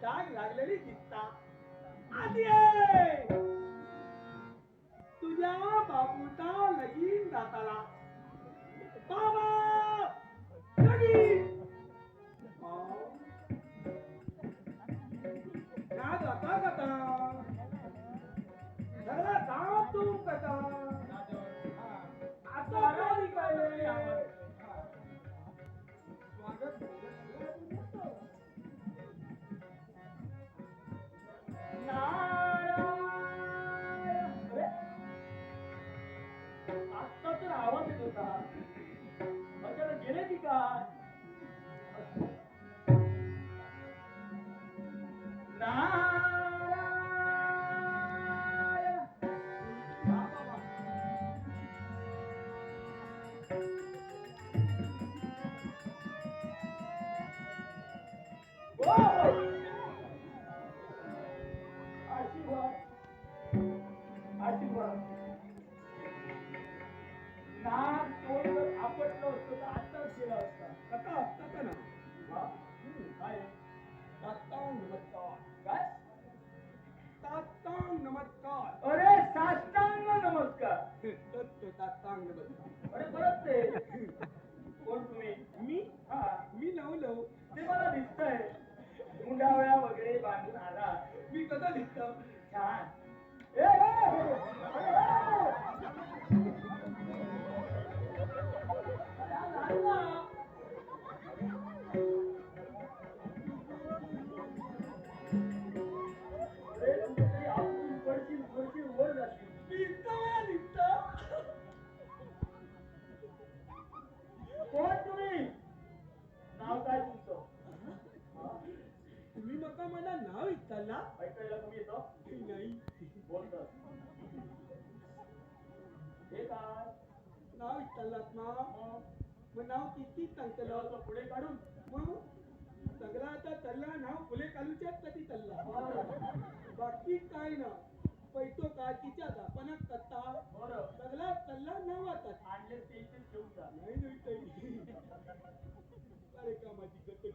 डाग लागलेली दिसता आधी तुझ्या बापूचा लगीन जाताला बाबा लगीन ना जाता कथा घरा जा तू कथा आता काय स्वागत आता तर आवाज येत होता अचानक गेले ती काय नमस्कार अरे साष्टांग नमस्कार अरे परत ते कोण तुम्ही मी मी लव ते मला दिसतंय मुंडावळ्या वगैरे बांधून आला मी कसा दिसतो छान कोण तुम्ही नाव काय तुमचं तुम्ही मका मला नाव विचारला ऐकायला तुम्ही येतो नाही बोलत हे काय नाव विचारलात ना मग नाव किती सांगतलं पुढे काढून मग सगळा आता चालला नाव फुले काढूच्याच कधी चालला बाकी काय ना पैतो का तिच्या दापणात करता सगळा चालला नावाचा आणले ते ठेवून जा नाही अरे का माझी गत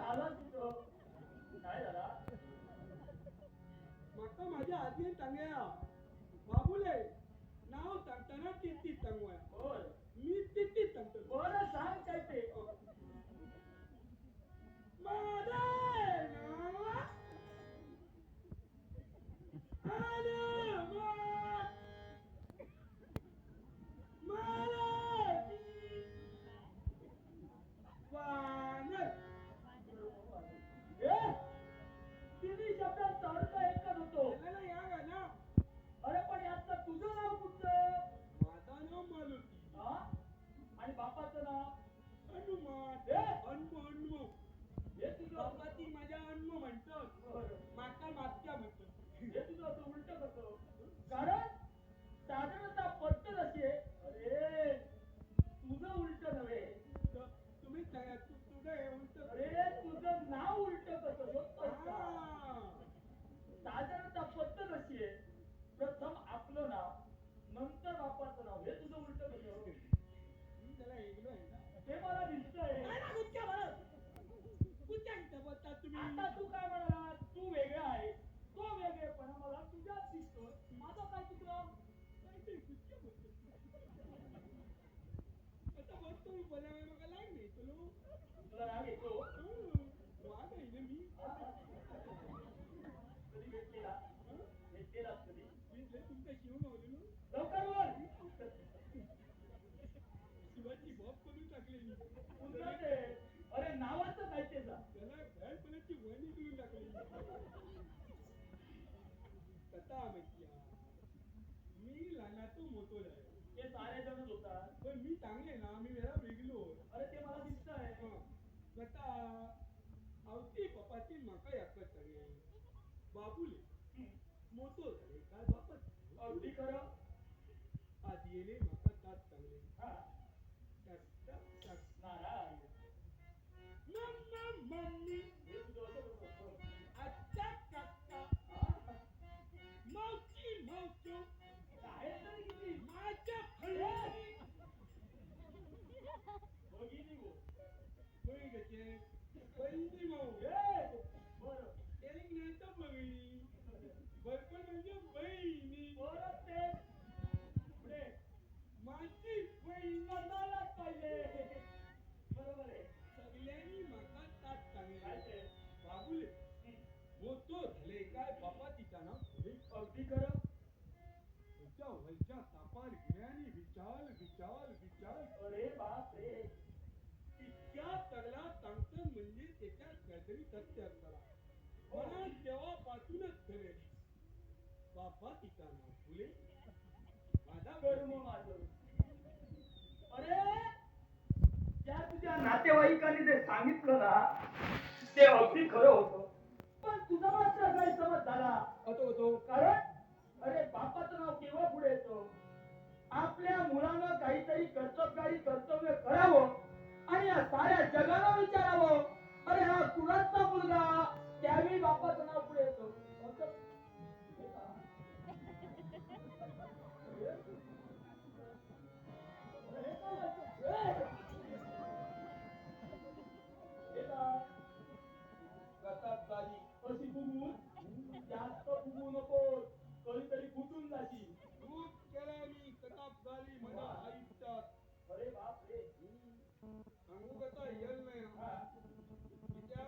आला तिथं काय झाला माका माझ्या आजी सांगया बाबूले नाव सांगताना तिथीच सांगूया मी तिथीच सांगतो बरं सांग काय ते तिन्ही शब्दांचा अर्थ एकच होतो अरे पण यात तुझं नाव कुठचं माझं नाव मालुती आणि बापाचं नाव हनुमान हनुमान हे तुझं तू बोलावे मग लाग नाही तुला तुला राग येतो वाद आहे ना मी कधी भेटलेला भेटलेलास कधी मी तुमच्या शिवून आवलेलो लवकर बोल शिवाची बॉब करून टाकलेली पुन्हा ते अरे नावाचं काय त्याचा त्याला बॅडपणाची वणी देऊन टाकलेली कथा माहिती मी लहानातून मोठो झालो हे सारे जणच होतात पण मी चांगले ना मी वेळा वेगळो अरे ते मला दिसत आहे कथा आवती पप्पाची माका याकत सगळे बाबूले मोठो झाले काय बापत अगदी खरं आधी येले माका तात चांगले हा नारायण मम्मी हे तुझं असं कसं आत्ता काका मावची मावचो आहेत तरी किती माझ्या फळी बघितली गो बळी गचे बळी माऊ बरं एक नाही तर बळी बळपण म्हणजे बहिणी परत ते पुढे माझी बहीण मनालाच पाहिजे बरोबर आहे सगळ्यांनी माका तात काय चांगले ते बाबूले मोठो झाले काय बापा तिचा ना पुढे अगदी खरं त्याच्या वयच्या तापार गिऱ्याने विचाल विचाल विचाल अरे बाप रे इतक्या तगला सांगतं म्हणजे त्याच्यात काहीतरी सत्य असताना मला तेव्हापासूनच ठरेल बापा तिचा ना फुले माझा कर्म माझं अरे त्या तुझ्या नातेवाईकांनी जे सांगितलं ना ते अगदी खरं होतं पण तुझा मात्र गैरसमज झाला